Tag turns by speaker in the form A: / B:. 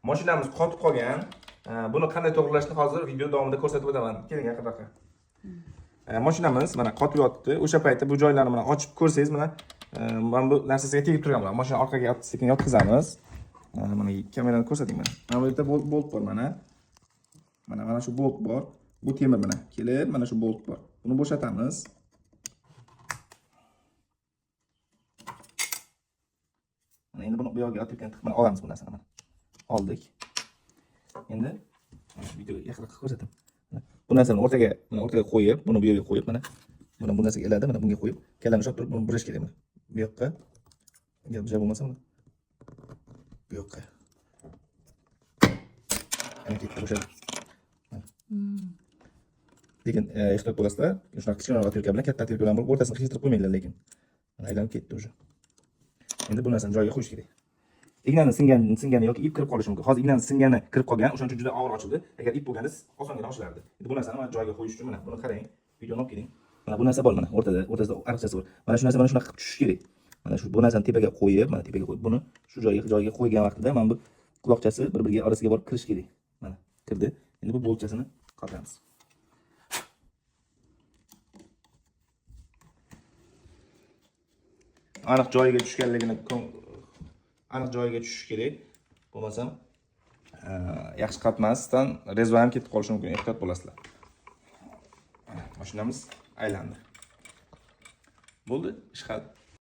A: Mashinamiz qotib qolgan. Buni qanday to'g'rilashni hozir video davomida ko'rsatib o'taman. Keling yaqinroqqa. Mashinamiz mana qotib yotibdi. O'sha paytda bu joylarni mana ochib ko'rsangiz, mana mana bu narsasiga tegib turgan bular. Mashina orqaga sekin yotqizamiz. Mana kamerani ko'rsating mana. Mana bu yerda bolt bor mana. Mana shu bolt bor. Bu temir mana. Kelib, mana shu bolt bor. Buni bo'shatamiz. Mana endi buni bu yoqqa otib mana olamiz bu narsani mana. Oldik. Endi shu videoga yaqinroq ko'rsataman. Bu narsani o'rtaga qo'yib, buni bu yerga qo'yib, mana bu narsaga iladi, mana bunga qo'yib, kallani ushlab turib, buni burish kerak mana. Bu yoqqa. Agar bu joy bo'lmasa, bu yoqqa. Ana ketdi o'sha. Lekin ehtiyot bo'lasizlar. Shunaqa kichkina otilka bilan katta otilka bilan o'rtasini qiyshtirib qo'ymanglar lekin. Mana aylanib ketdi o'sha. Endi bu narsani joyiga qo'yish kerak. Ignani singani yoki ip kirib qolishi mumkin. Hozir ignani singani kirib qolgan, o'shaning uchun juda og'ir ochildi. Agar ip bo'lganda osongina ochilardi. Endi bu narsani mana joyiga qo'yish uchun mana buni qarang. Videoni olib keling. Mana bu narsa bor mana o'rtasida ariqchasi bor. Mana shu narsa mana shunaqa qilib tushishi kerak. Mana shu bu narsani tepaga qo'yib, buni shu joyiga qo'ygan vaqtida mana bu quloqchasi bir-biriga orasiga borib kirish kerak. Mana kirdi. Endi bu boltchasini qatamiz. Aniq joyiga tushganligini aniq joyiga tushishi kerak. Bo'lmasam yaxshi qatmasdan rezva ham ketib qolishi mumkin. Ehtiyot bo'lasizlar. Mashinamiz aylandi. Bo'ldi, ish hal.